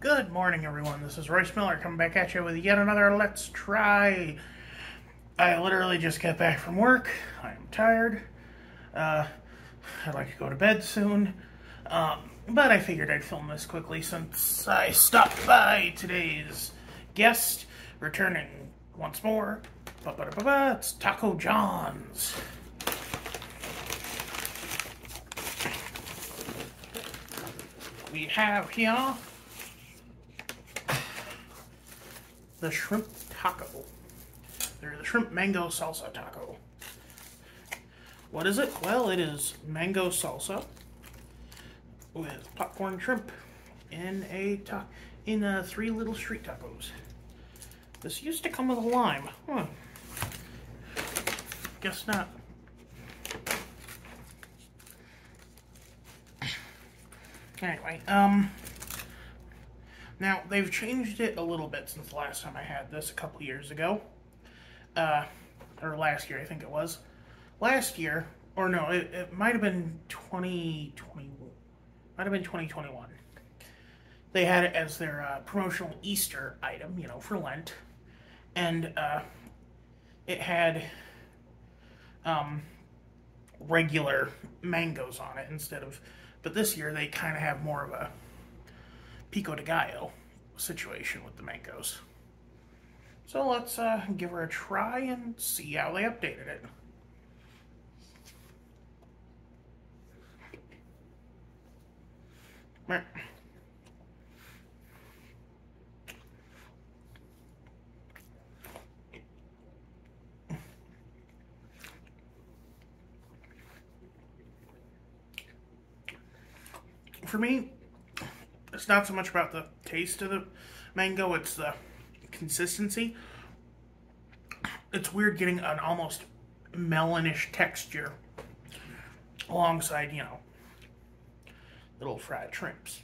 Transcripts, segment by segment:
Good morning, everyone. This is Royce Miller coming back at you with yet another Let's Try. I literally just got back from work. I am tired. I'd like to go to bed soon. But I figured I'd film this quickly since I stopped by today's guest, returning once more. It's Taco John's. We have here the shrimp taco. They're the shrimp mango salsa taco. What is it? Well, it is mango salsa with popcorn shrimp in three little street tacos. This used to come with a lime. Huh. Guess not. Anyway, now they've changed it a little bit since the last time I had this a couple years ago. Or last year, I think it was. Last year, or no, it might have been 2020, might have been 2021. They had it as their promotional Easter item, you know, for Lent. And it had regular mangoes on it instead of... But this year, they kind of have more of a pico de gallo situation with the mangoes. So let's give her a try and see how they updated it. For me, it's not so much about the taste of the mango, it's the consistency. It's weird getting an almost melonish texture alongside, you know, little fried shrimps.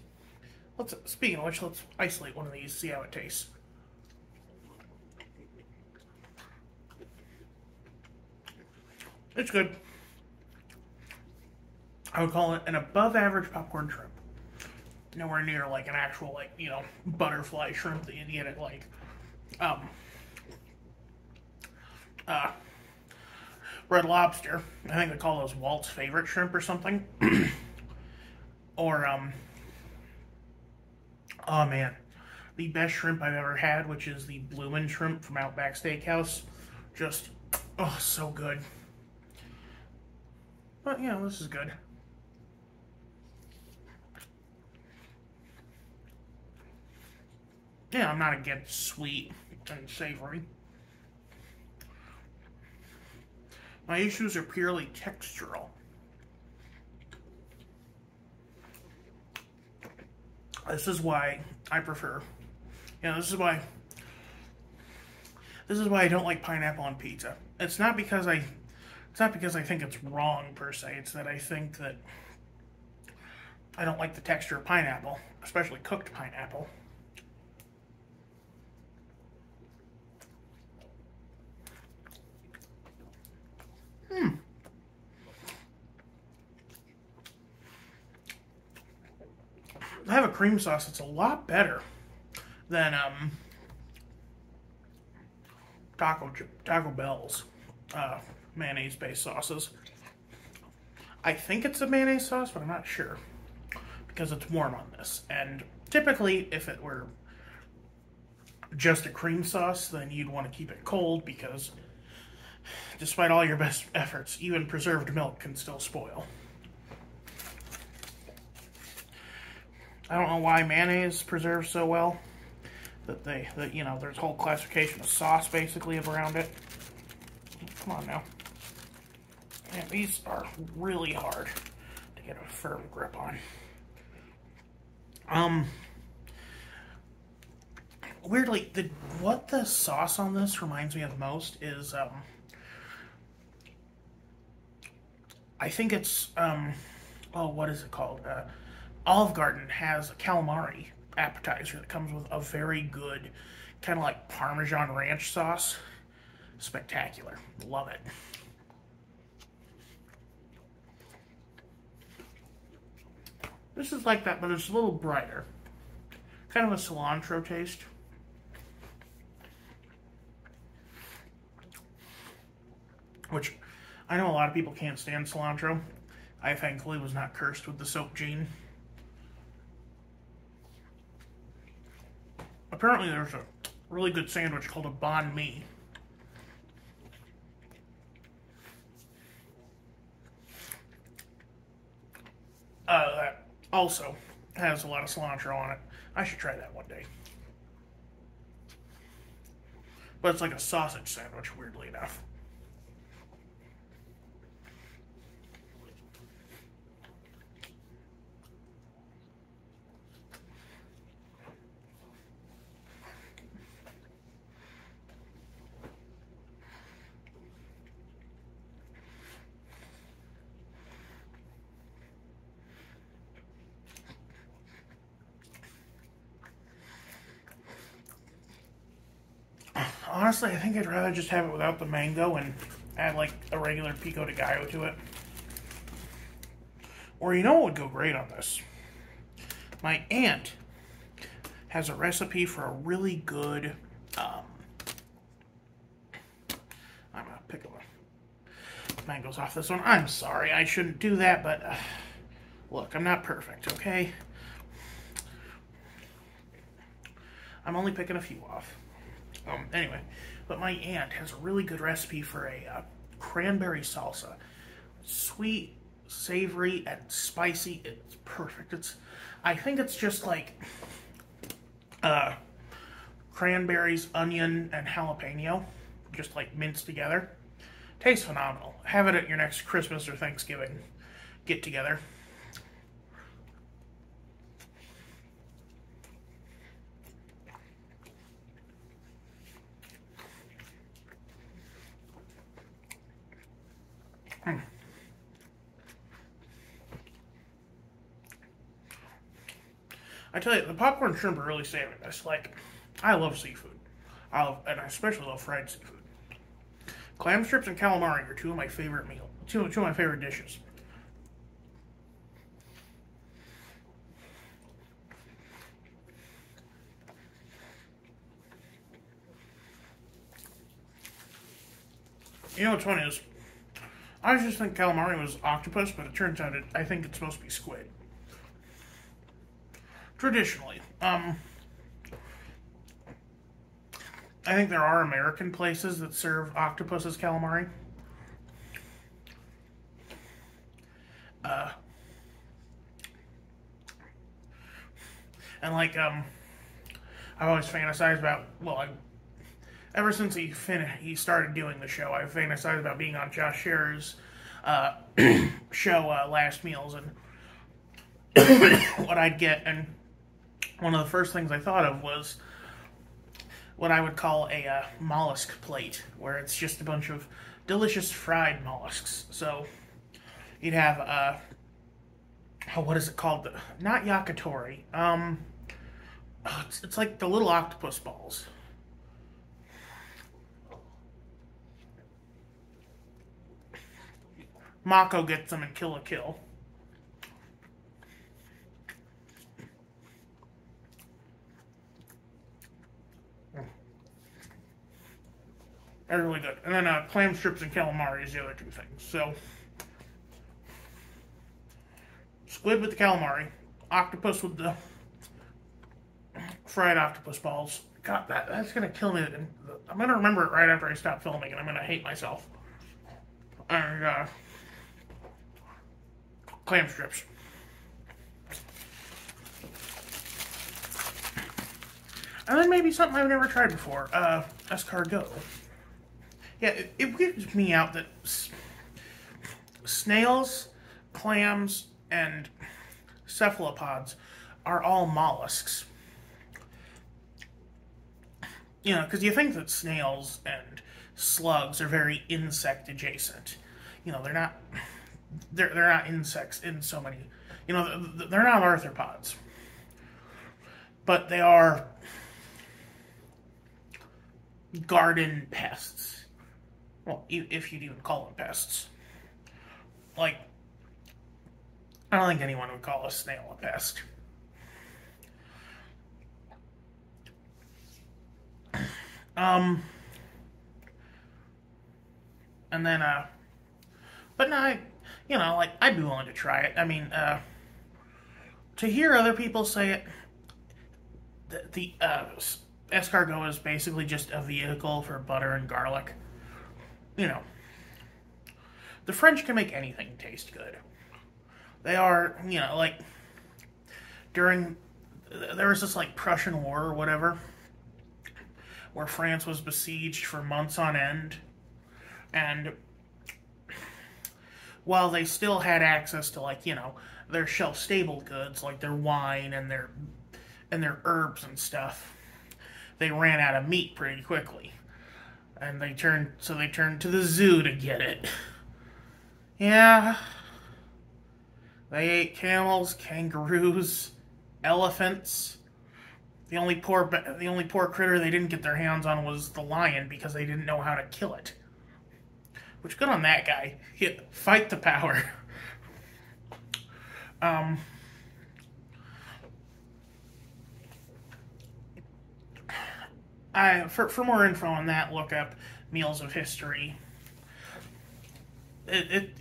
Speaking of which, let's isolate one of these, see how it tastes. It's good. I would call it an above average popcorn shrimp. Nowhere near like an actual, like, you know, butterfly shrimp that you get at like Red Lobster. I think they call those Walt's favorite shrimp or something. Or oh man, the best shrimp I've ever had, which is the bloomin' shrimp from Outback Steakhouse. Just oh, so good. But you know, this is good. Yeah, I'm not against sweet and savory. My issues are purely textural. This is why I prefer, you know, this is why I don't like pineapple on pizza. It's not because I think it's wrong per se. It's that I think that I don't like the texture of pineapple, especially cooked pineapple. I have a cream sauce that's a lot better than Taco Bell's mayonnaise-based sauces. I think it's a mayonnaise sauce, but I'm not sure because it's warm on this. And typically, if it were just a cream sauce, then you'd want to keep it cold because despite all your best efforts, even preserved milk can still spoil. I don't know why mayonnaise preserves so well. That you know, there's a whole classification of sauce basically around it. Come on now. Man, these are really hard to get a firm grip on. Weirdly, what the sauce on this reminds me of most is I think it's oh, what is it called? Olive Garden has a calamari appetizer that comes with a very good kind of like Parmesan ranch sauce. Spectacular. Love it. This is like that, but it's a little brighter. kind of a cilantro taste. Which, I know a lot of people can't stand cilantro. I thankfully was not cursed with the soap gene. Apparently there's a really good sandwich called a banh mi. That also has a lot of cilantro on it. I should try that one day. But it's like a sausage sandwich, weirdly enough. Honestly, I think I'd rather just have it without the mango and add like a regular pico de gallo to it. Or you know what would go great on this? My aunt has a recipe for a really good, I'm gonna pick the mangoes off this one. I'm sorry, I shouldn't do that, but look, I'm not perfect, okay? I'm only picking a few off. Anyway, but my aunt has a really good recipe for a cranberry salsa. Sweet, savory, and spicy. It's perfect. I think it's just like cranberries, onion, and jalapeno, just like minced together. Tastes phenomenal. Have it at your next Christmas or Thanksgiving get together. I tell you, the popcorn and shrimp are really saving this. Like, I love seafood. And I especially love fried seafood. Clam strips and calamari are two of my favorite meals. Two of my favorite dishes. You know what's funny is, I just think calamari was octopus, but it turns out I think it's supposed to be squid. Traditionally. I think there are American places that serve octopus as calamari. And like, I've always fantasized about, ever since he started doing the show, I've fantasized about being on Josh Scherer's show, Last Meals, and what I'd get, and one of the first things I thought of was what I would call a mollusk plate, where it's just a bunch of delicious fried mollusks. So you'd have, what is it called? Not yakitori. It's like the little octopus balls. Mako gets them in Kill la Kill. They're really good. And then clam strips and calamari is the other two things. So, squid with the calamari, octopus with the fried octopus balls. God, that's going to kill me. I'm going to remember it right after I stop filming, and I'm going to hate myself. And, clam strips. And then maybe something I've never tried before, escargot. Yeah, it weirds me out that snails, clams, and cephalopods are all mollusks. You know, because you think that snails and slugs are very insect adjacent. You know, they're not insects in so many. You know, they're not arthropods, but they are garden pests. Well, if you'd even call them pests. Like, I don't think anyone would call a snail a pest. Um, and then, but no, like, I'd be willing to try it. I mean, to hear other people say it, the escargot is basically just a vehicle for butter and garlic. You know, the French can make anything taste good. They are, like, during, there was this, like, Prussian War or whatever, where France was besieged for months on end, and while they still had access to, like, their shelf-stable goods, like their wine and their herbs and stuff, they ran out of meat pretty quickly. And they turned to the zoo to get it. Yeah. They ate camels, kangaroos, elephants. The only poor critter they didn't get their hands on was the lion because they didn't know how to kill it. Which, good on that guy. Fight the power. For more info on that, look up Meals of History.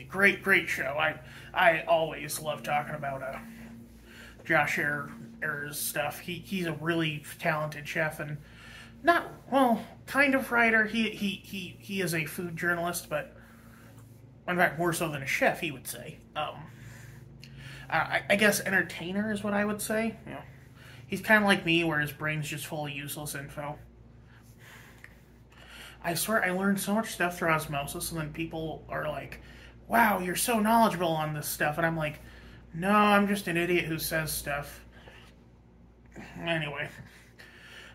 Great show. I always love talking about Josh Ayer's stuff. He's a really talented chef and kind of writer. He is a food journalist, but in fact more so than a chef, he would say. I guess entertainer is what I would say. Yeah. He's kind of like me, where his brain's just full of useless info. I swear I learned so much stuff through osmosis, and then people are like, wow, you're so knowledgeable on this stuff. And I'm like, no, I'm just an idiot who says stuff. Anyway,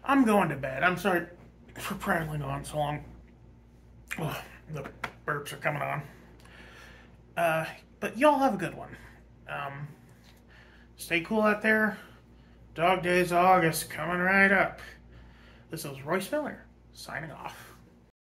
I'm going to bed. I'm sorry for prattling on so long. Ugh, the burps are coming on. But y'all have a good one. Stay cool out there. Dog Days August coming right up. This is Royce Miller, signing off.